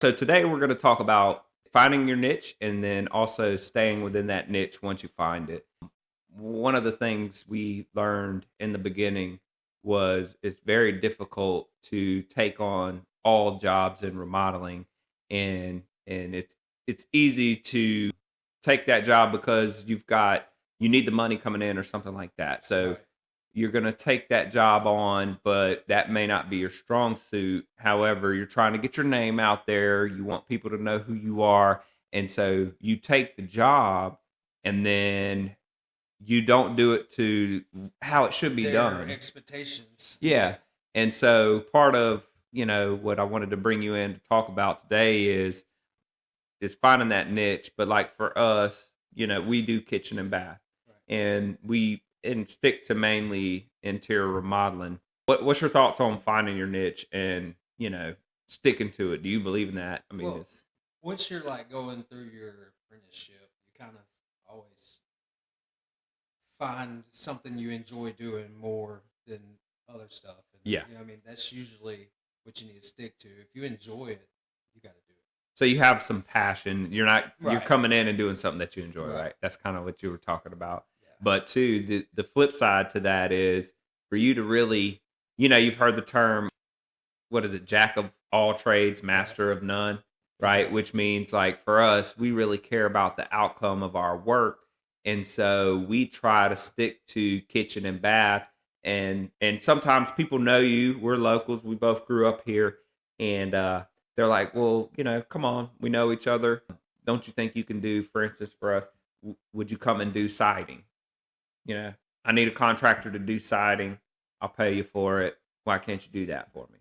So today we're going to talk about finding your niche and then also staying within that niche once you find it. One of the things we learned in the beginning was it's very difficult to take on all jobs in remodeling, and it's easy to take that job because you need the money coming in or something like that. So Right. you're going to take that job on, but that may not be your strong suit. However, you're trying to get your name out there. You want people to know who you are. And so you take the job and then you don't do it to how it should be Their done. expectations. Yeah. And so part of, what I wanted to bring you in to talk about today is finding that niche. But like for us, we do kitchen and bath, Right. and we and stick to mainly interior remodeling. What's your thoughts on finding your niche and sticking to it? Do you believe in that? I mean, Well, it's once you're like going through your apprenticeship, you kind of always find something you enjoy doing more than other stuff. And yeah. I mean, that's usually what you need to stick to. If you enjoy it, you got to do So you have some passion. it. You're Right. coming in and doing something that you enjoy, Right. right? That's kind of what you were talking about. Yeah. But too, the flip side to that is for you to really, you've heard the term, what is it, jack of all trades, master of none, right? Exactly. Which means like for us, we really care about the outcome of our work. And so we try to stick to kitchen and bath. And sometimes people know you. We're locals. We both grew up here. And they're like, well, come on, we know each other. Don't you think you can do, for instance, for us, would you come and do siding? I need a contractor to do siding. I'll pay you for it. Why can't you do that for me?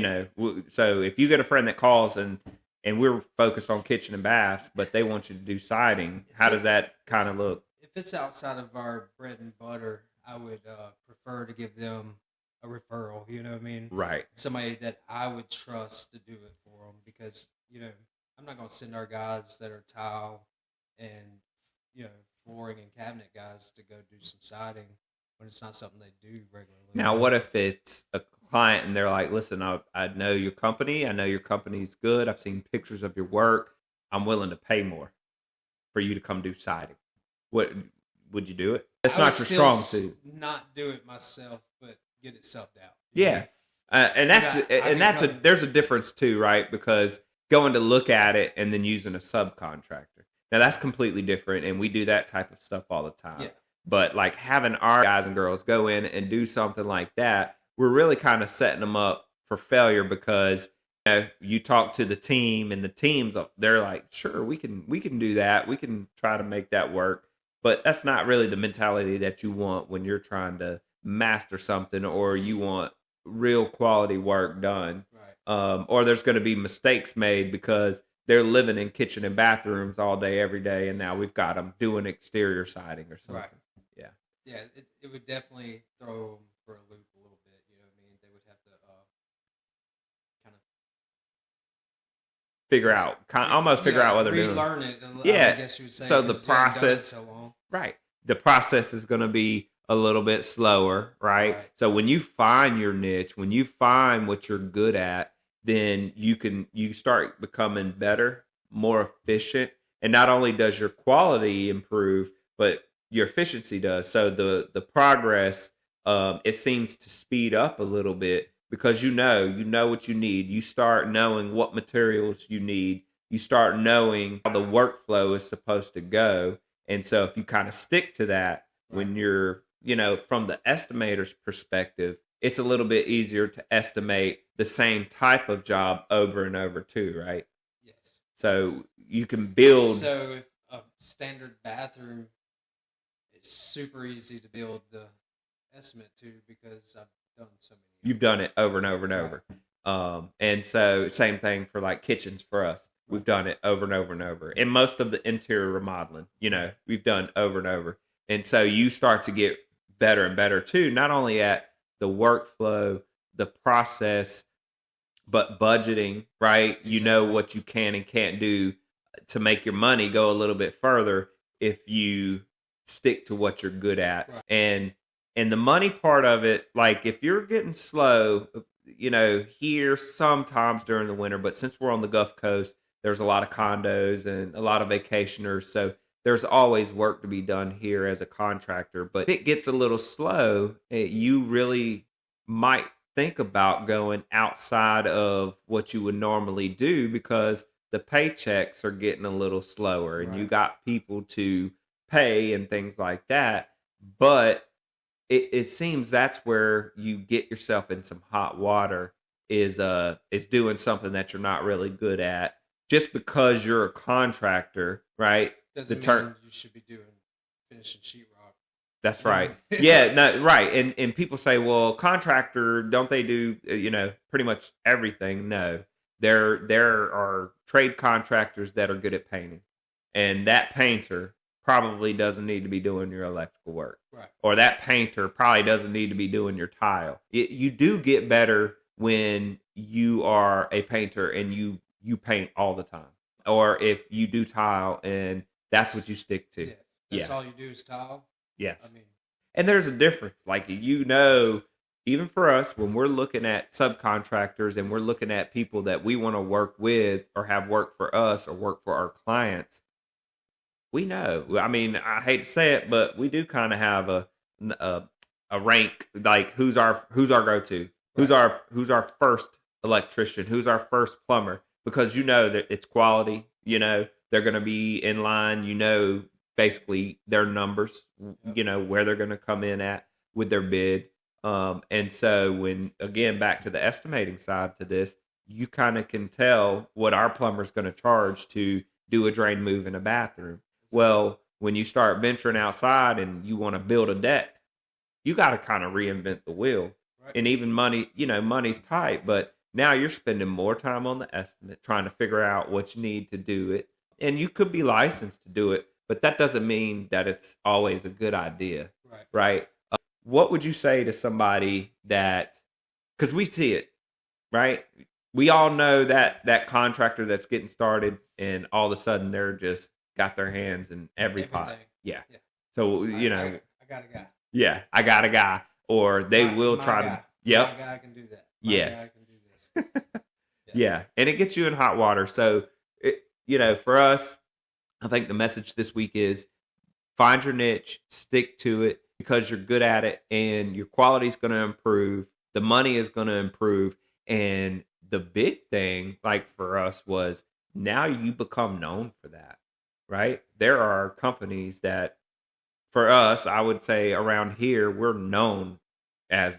Right. So if you get a friend that calls and we're focused on kitchen and baths, but they want you to do siding, how does that kind of look? If it's outside of our bread and butter, I would prefer to give them a referral. You know what I mean? Right. Somebody that I would trust to do it for them because I'm not going to send our guys that are tile and flooring and cabinet guys to go do some siding when it's not something they do regularly. Now, what if it's a client and they're like, listen, I know your company. I know your company's good. I've seen pictures of your work. I'm willing to pay more for you to come do siding. What would you do it? That's I would not your still strong suit. not do it myself, but get it subbed out. Yeah. And But that's I and can that's come. there's a difference too, right? Because going to look at it and then using a subcontractor. Now that's completely different, and we do that type of stuff all the time. Yeah. But like having our guys and girls go in and do something like that, we're really kind of setting them up for failure because you talk to the team and the teams, they're like, sure, we can do that. We can try to make that work. But that's not really the mentality that you want when you're trying to master something or you want real quality work done. Right. Or there's going to be mistakes made because they're living in kitchen and bathrooms all day, every day, and now we've got them doing exterior siding or something. Right. Yeah. Yeah, it would definitely throw them for a loop a little bit. You know what I mean? They would have to kind of Almost figure out what they're doing. relearn it. Yeah. I guess you would say So the 'cause you hadn't done it process, so long. right? The process is going to be a little bit slower, right? Right. So when you find your niche, when you find what you're good at, then you start becoming better, more efficient, and not only does your quality improve, but your efficiency does. So the progress, it seems to speed up a little bit because you know what you need. You start knowing what materials you need. You start knowing how the workflow is supposed to go. And so if you kind of stick to that Right. when you're, from the estimator's perspective, it's a little bit easier to estimate the same type of job over and over too, right? Yes. So you can build. So if a standard bathroom, it's super easy to build the estimate to because I've done so many. You've done it over and over and over. And so same thing for like kitchens for us. We've done it over and over and over. And most of the interior remodeling, we've done over and over. And so you start to get better and better too, not only at the workflow, the process, but budgeting, right? You know Exactly. what you can and can't do to make your money go a little bit further if you stick to what you're good at. Right. And the money part of it, like if you're getting slow, here sometimes during the winter, but since we're on the Gulf Coast, there's a lot of condos and a lot of vacationers. So there's always work to be done here as a contractor. But if it gets a little slow, you really might think about going outside of what you would normally do because the paychecks are getting a little slower and you Right. got people to pay and things like that. But it seems that's where you get yourself in some hot water is doing something that you're not really good at just because you're a contractor, right? The Doesn't turn mean you should be doing finishing sheetrock. That's You right. know? Yeah, no, right. And people say, well, contractor, don't they do pretty much everything? No, there are trade contractors that are good at painting, and that painter probably doesn't need to be doing your electrical work, Right. or that painter probably doesn't need to be doing your tile. You do get better when you are a painter and you paint all the time, or if you do tile and that's what you stick to. Yeah. That's Yeah. all you do is tile. Yes. I mean, And there's a difference. Like, even for us, when we're looking at subcontractors and we're looking at people that we want to work with or have work for us or work for our clients, we know. I mean, I hate to say it, but we do kind of have a a rank, like who's our go to, right. who's our first electrician, who's our first plumber, because that it's quality. They're going to be in line. Basically their numbers. Yep. Where they're going to come in at with their bid. And so when again back to the estimating side to this, you kind of can tell what our plumber's going to charge to do a drain move in a bathroom. Well, when you start venturing outside and you want to build a deck, you got to kind of reinvent the wheel. Right. And even money, money's tight, but now you're spending more time on the estimate trying to figure out what you need to do it. And you could be licensed to do it, but that doesn't mean that it's always a good idea, Right. right? What would you say to somebody that, because we see it, right? We all know that contractor that's getting started and all of a sudden they're just got their hands in every pot. Everything. Yeah. Yeah. So, I got a guy. yeah, I got a guy. Or they will My try guy. to, yep, My guy can do that. My yes. guy can do this. Yeah. Yeah. And it gets you in hot water. So, for us, I think the message this week is find your niche, stick to it because you're good at it and your quality is going to improve. The money is going to improve. And the big thing, like for us, was now you become known for that, right? There are companies that, for us, I would say around here, we're known as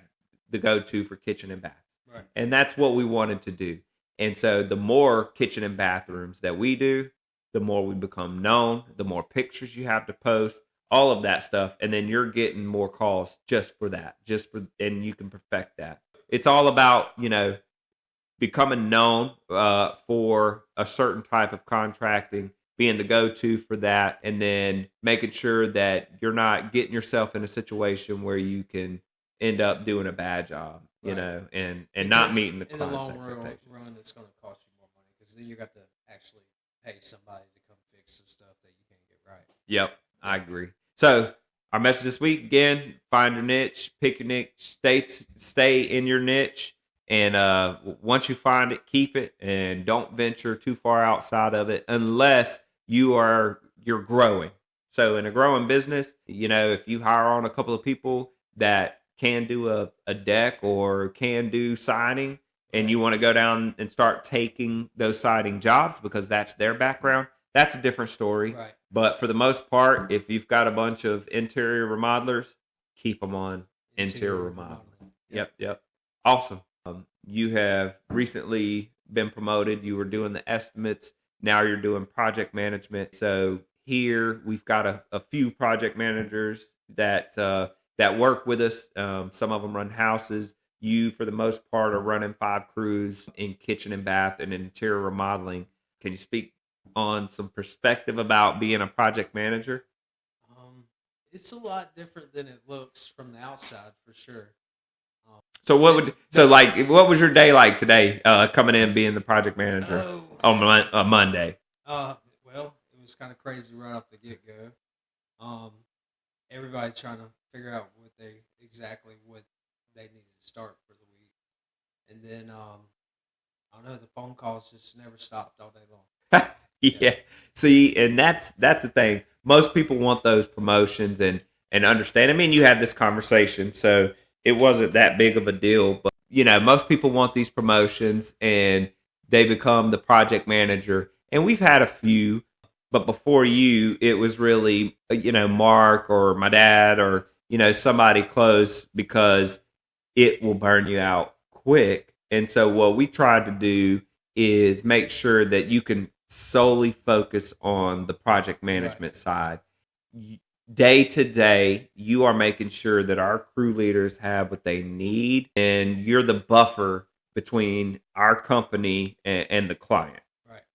the go to for kitchen and bath. Right. And that's what we wanted to do. And so the more kitchen and bathrooms that we do, the more we become known, the more pictures you have to post, all of that stuff. And then you're getting more calls just for that, and you can perfect that. It's all about, becoming known for a certain type of contracting, being the go-to for that, and then making sure that you're not getting yourself in a situation where you can end up doing a bad job, Right. And not Because meeting the in the client's long expectations. run, it's going to cost you more money because then you have to actually pay somebody to come fix the stuff that you can't get right. Yep, I agree. So our message this week again: find your niche, pick your niche, stay in your niche, and once you find it, keep it, and don't venture too far outside of it unless you're growing. So in a growing business, if you hire on a couple of people that can do a deck or can do siding, and you want to go down and start taking those siding jobs because that's their background, that's a different story. Right. But for the most part, if you've got a bunch of interior remodelers, keep them on interior remodeling. Yep. Awesome. You have recently been promoted. You were doing the estimates. Now you're doing project management. So here we've got a few project managers that work with us. Some of them run houses. You, for the most part, are running 5 crews in kitchen and bath and interior remodeling. Can you speak on some perspective about being a project manager? It's a lot different than it looks from the outside, for sure. So what was your day like today, coming in being the project manager on Monday? Well, it was kind of crazy right off the get go. Everybody trying to figure out what they needed to start for the week, and then I don't know, the phone calls just never stopped all day long. Yeah. See, and that's the thing. Most people want those promotions and understand. I mean, you had this conversation, so it wasn't that big of a deal. But most people want these promotions, and they become the project manager. And we've had a few, but before you, it was really Mark or my dad or somebody close, because it will burn you out quick. And so what we tried to do is make sure that you can solely focus on the project management side. Day to day, you are making sure that our crew leaders have what they need, and you're the buffer between our company and the client.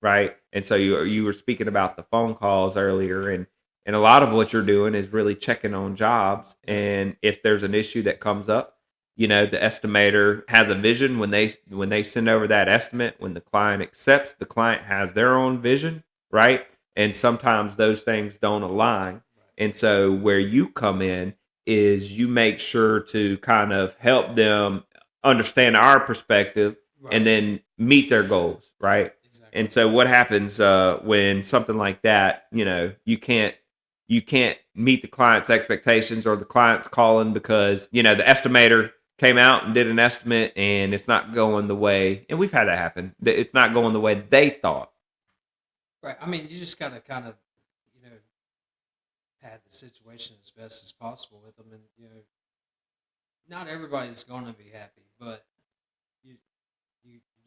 Right. And so you were speaking about the phone calls earlier, and a lot of what you're doing is really checking on jobs. And if there's an issue that comes up, the estimator has a vision when they send over that estimate. When the client accepts, the client has their own vision, right? And sometimes those things don't align. And so where you come in is you make sure to kind of help them understand our perspective and then meet their goals, right? Exactly. And so what happens when something like that, you can't meet the client's expectations, or the client's calling because the estimator came out and did an estimate and it's not going the way, and we've had that happen. It's not going the way they thought. Right. I mean, you just gotta kind of, pad the situation as best as possible with them, and not everybody's going to be happy, but you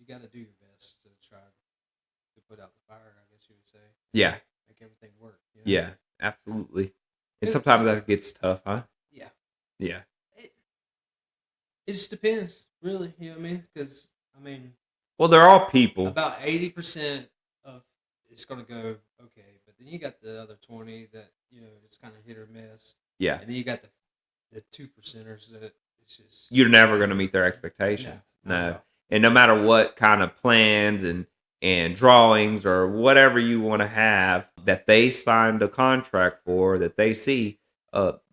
got to do your best to try to put out the fire, I guess you would say. Yeah. Make everything work. Yeah, absolutely. And sometimes that gets tough, huh? Yeah. Yeah. It just depends, really. You know what I mean? Because, well, they're all people. About 80% of it's going to go okay, but then you got the other 20 that, it's kind of hit or miss. Yeah. And then you got the 2%ers that it's just... You're never going to meet their expectations. No. And no matter what kind of plans and drawings or whatever you want to have that they signed a contract for, that they see,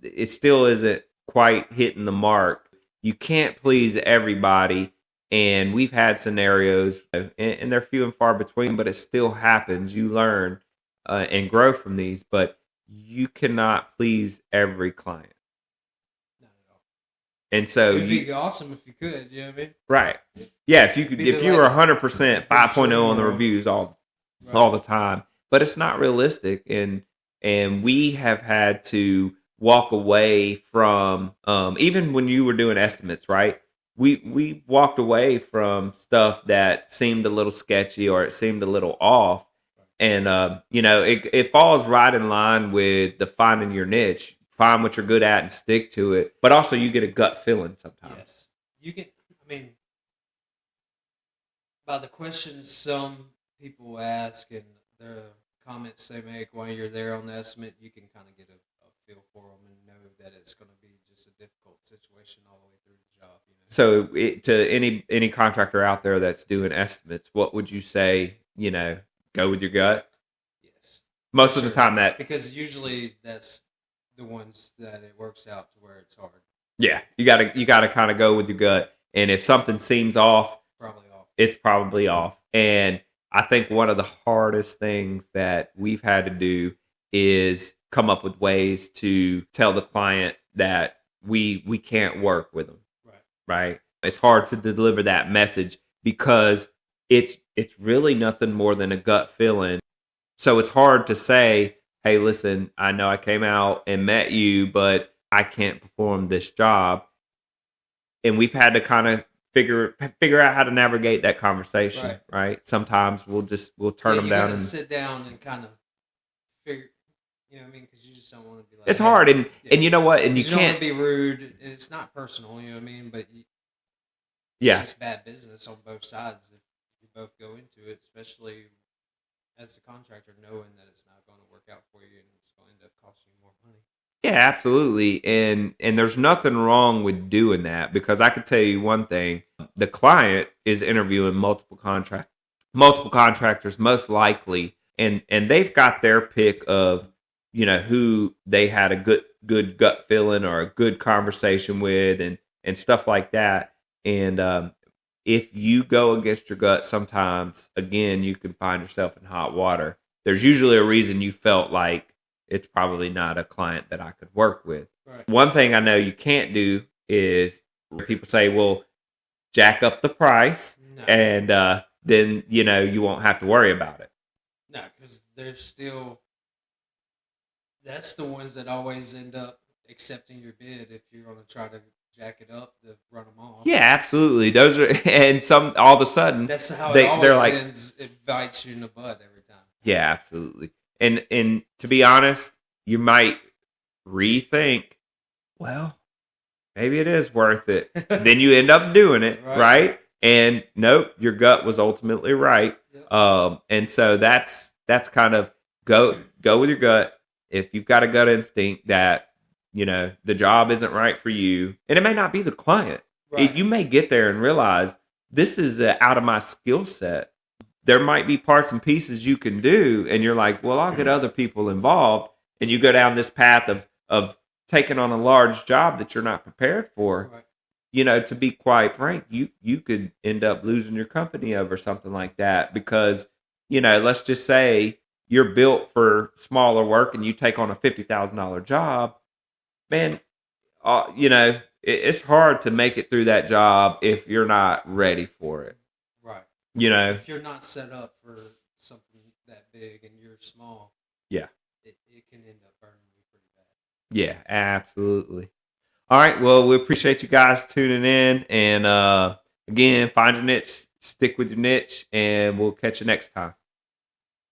it still isn't quite hitting the mark. You can't please everybody, and we've had scenarios, and they're few and far between, but it still happens. You learn and grow from these, but you cannot please every client. Not at all. And so it'd be awesome if you could. You know what I mean? Right. Yeah. If you were 100% 5.0 on the reviews all the time, but it's not realistic, and we have had to walk away from even when you were doing estimates, right? We walked away from stuff that seemed a little sketchy or it seemed a little off, and it falls right in line with the finding your niche, find what you're good at and stick to it. But also, you get a gut feeling sometimes. Yes, you can. By the questions some people ask and the comments they make while you're there on the estimate, you can kind of get a feel for them and know that it's going to be just a difficult situation all the way through the job. So, to any contractor out there that's doing estimates, what would you say? Go with your gut. Yes, most of the time because usually that's the ones that it works out to where it's hard. Yeah, you gotta kind of go with your gut, and if something seems off, it's probably off. And I think one of the hardest things that we've had to do is come up with ways to tell the client that we can't work with them. Right? It's hard to deliver that message because it's really nothing more than a gut feeling. So it's hard to say, hey, listen, I know I came out and met you, but I can't perform this job. And we've had to kind of figure out how to navigate that conversation, right? Sometimes we'll turn them down and sit down and kind of figure, because you just don't want to be like... It's hard, and you know what? And you don't can't want to be rude, and it's not personal, you know what I mean? But it's just bad business on both sides if you both go into it, especially as the contractor, knowing that it's not going to work out for you and it's going to end up costing you more money. Yeah, absolutely. And there's nothing wrong with doing that, because I could tell you one thing. The client is interviewing multiple contractors most likely, and they've got their pick of, who they had a good gut feeling or a good conversation with and stuff like that. And if you go against your gut, sometimes, again, you can find yourself in hot water. There's usually a reason you felt like it's probably not a client that I could work with. Right. One thing I know you can't do is people say, well, jack up the price, No. and then, you won't have to worry about it. No, because they're still, that's the ones that always end up accepting your bid if you're going to try to jack it up to run them off. Yeah, absolutely. Those are, and some, all of a sudden, That's how they're it always like, ends. It bites you in the butt every time. yeah, absolutely. And to be honest, you might rethink, well, maybe it is worth it. Then you end up doing it, right? And nope, your gut was ultimately right. Yep. And so that's kind of go with your gut. If you've got a gut instinct that the job isn't right for you, and it may not be the client. Right. You may get there and realize this is out of my skill set. There might be parts and pieces you can do, and you're like, well, I'll get other people involved, and you go down this path of taking on a large job that you're not prepared for. Right. To be quite frank, you could end up losing your company over something like that because, let's just say you're built for smaller work and you take on a $50,000 job, man, it's hard to make it through that job if you're not ready for it. Right. If you're not set up for something that big and you're small, yeah, it can end up burning you pretty bad. Yeah, absolutely. All right, well, we appreciate you guys tuning in, and again, find your niche, stick with your niche, and we'll catch you next time.